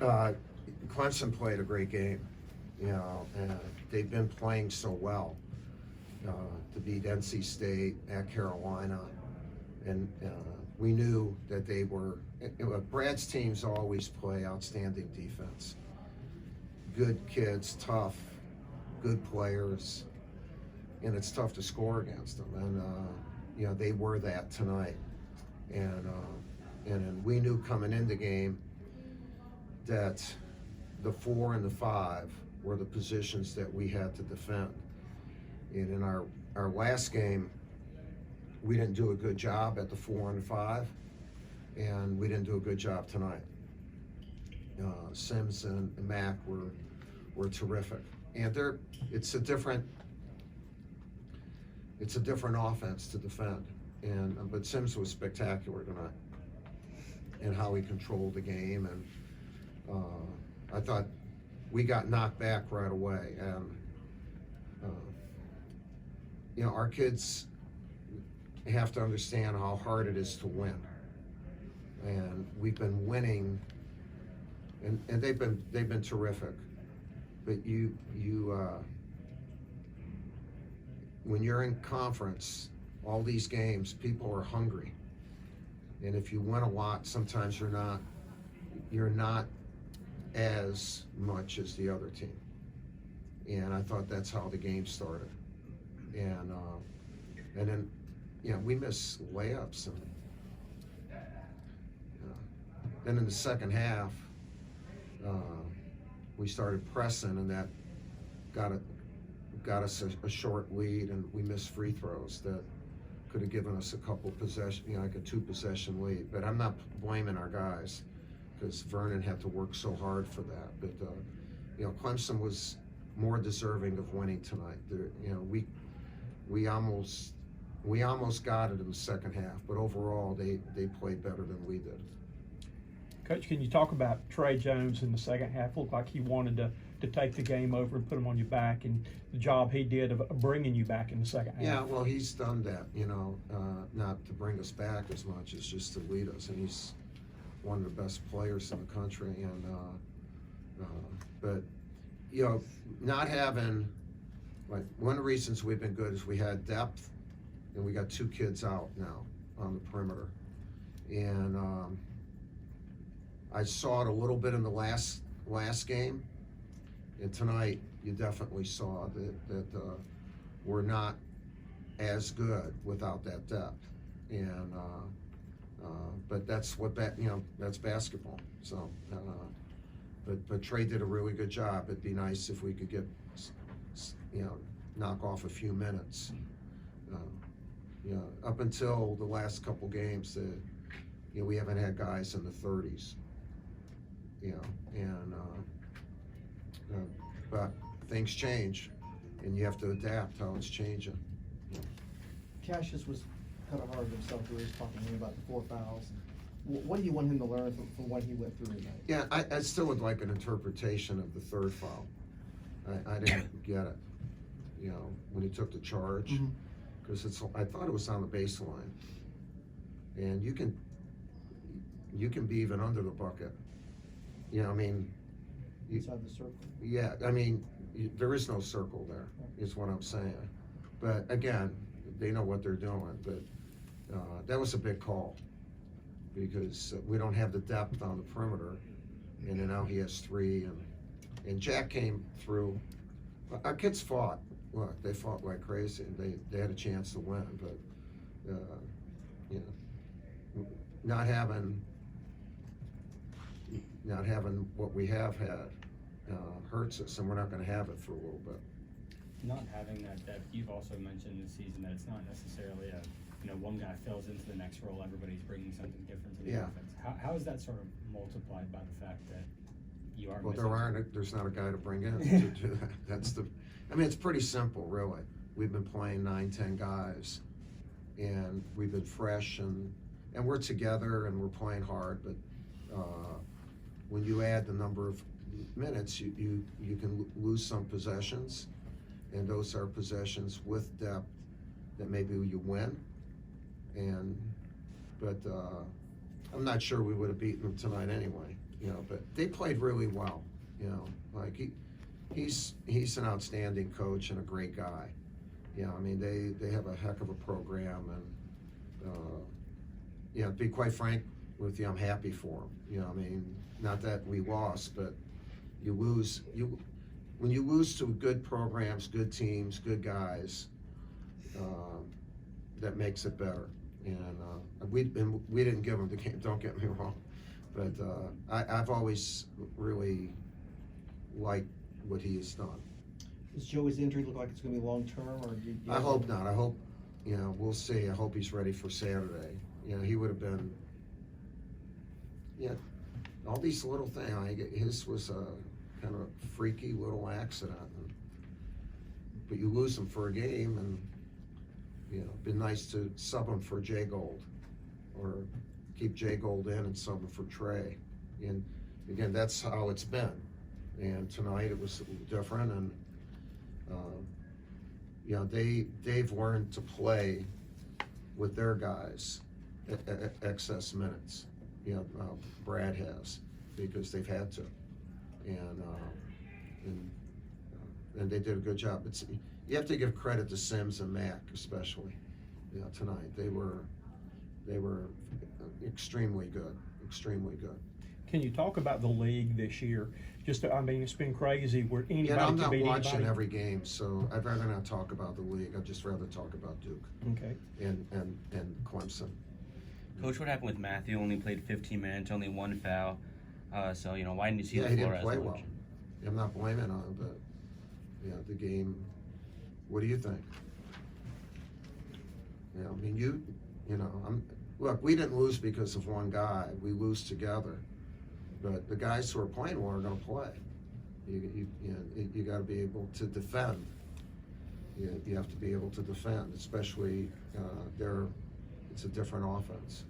Uh, Clemson played a great game, you know, and they've been playing so well to beat NC State at Carolina, and we knew that they were. Brad's teams always play outstanding defense, good kids, tough, good players, and it's tough to score against them. And you know, they were that tonight, and we knew coming in the game that the 4 and the 5 were the positions that we had to defend. And in our last game, we didn't do a good job at the 4 and 5, and we didn't do a good job tonight. Sims and Mac were terrific, and it's a different offense to defend. And but Sims was spectacular tonight, and how he controlled the game. And I thought we got knocked back right away, and you know, our kids have to understand how hard it is to win, and we've been winning, and they've been terrific. But when you're in conference, all these games, people are hungry, and if you win a lot, sometimes you're not as much as the other team. And I thought that's how the game started. And then, you know, we missed layups, and then in the second half, we started pressing, and that got us a short lead, and we missed free throws that could have given us a couple possession, you know, like a 2-possession lead. But I'm not blaming our guys, because Vernon had to work so hard for that. But you know, Clemson was more deserving of winning tonight. You know, we almost got it in the second half, but overall they played better than we did. Coach, can you talk about Trey Jones in the second half? Looked like he wanted to take the game over and put him on your back, and the job he did of bringing you back in the second half. Yeah, well, he's done that, you know, not to bring us back as much as just to lead us, and he's one of the best players in the country. And but you know, not having, like, one of the reasons we've been good is we had depth, and we got 2 kids out now on the perimeter. And I saw it a little bit in the last game, and tonight you definitely saw that we're not as good without that depth. And but that's that's basketball. So, but Trey did a really good job. It'd be nice if we could get, you know, knock off a few minutes. You know, up until the last couple games, you know, we haven't had guys in the 30s. You know, and but things change, and you have to adapt how it's changing. Cassius was kind of hard on himself. He was talking to me about the 4 fouls. What do you want him to learn from what he went through tonight? Yeah, I still would like an interpretation of the 3rd foul. I didn't get it, you know, when he took the charge, because I thought it was on the baseline, and you can be even under the bucket. You know, I mean, Inside the circle? Yeah, I mean, there is no circle there, is what I'm saying. But again, they know what they're doing. But that was a big call, because we don't have the depth on the perimeter, and then now he has 3, and Jack came through. Our kids fought. Look, they fought like crazy. They had a chance to win, but you know, not having what we have had hurts us, and we're not going to have it for a little bit. Not having that depth, you've also mentioned this season that it's not necessarily one guy fills into the next role, everybody's bringing something different to the offense. How is that sort of multiplied by the fact that you are? Well, there's not a guy to bring in to do that. I mean, it's pretty simple, really. We've been playing 9-10 guys, and we've been fresh, and we're together, and we're playing hard. But when you add the number of minutes, you can lose some possessions, and those are possessions with depth that maybe you win. But I'm not sure we would have beaten them tonight anyway. you know, but they played really well, you know, like he's an outstanding coach and a great guy. Yeah, I mean, they have a heck of a program, and, you know, to be quite frank with you, I'm happy for them. You know, I mean, not that we lost, but when you lose to good programs, good teams, good guys, that makes it better. And we didn't give him the game, don't get me wrong, but I've always really liked what he has done. Does Joey's injury look like it's gonna be long-term, or do you? I hope not. I hope, you know, we'll see. I hope he's ready for Saturday. You know, he would have been, yeah, all these little things. Like his was a kind of freaky little accident, but you lose him for a game, and you know, it'd been nice to sub him for Jay Gold, or keep Jay Gold in and sub him for Trey. And again, that's how it's been. And tonight it was different, and you know, they've learned to play with their guys at excess minutes. You know, Brad has, because they've had to, and they did a good job. You have to give credit to Sims and Mack, especially. You know, tonight they were extremely good, extremely good. Can you talk about the league this year? Just, I mean, it's been crazy where anybody Yeah, I'm can not beat watching anybody. every game, so I'd rather not talk about the league. I'd just rather talk about Duke Okay. and Clemson. Coach, what happened with Matthew? Only played 15 minutes, only one foul. So, you know, why didn't you see Yeah, the he floor didn't as play much? well. I'm not blaming on him, but you know, the game. What do you think? You know, I mean, you know, look, we didn't lose because of one guy. We lose together. But the guys who are playing well are going to play. You got to be able to defend. You have to be able to defend, especially it's a different offense.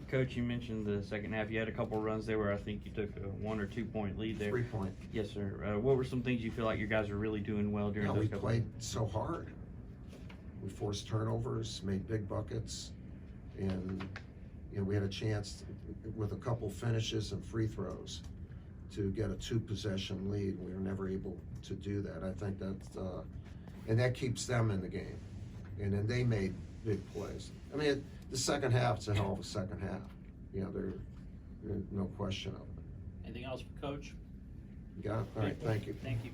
Coach, you mentioned the second half. You had a couple runs there where I think you took a 1 or 2 point lead there. 3 point. Yes, sir. What were some things you feel like your guys are really doing well during Yeah, those we couple? played so hard. We forced turnovers, made big buckets, and you know, we had a chance with a couple finishes and free throws to get a 2-possession lead. We were never able to do that. I think that, and that keeps them in the game. And then they made big plays. I mean, the second half, it's a hell of a second half. You know, there's no question of it. Anything else for Coach? You got it? All right, thank you. Thank you.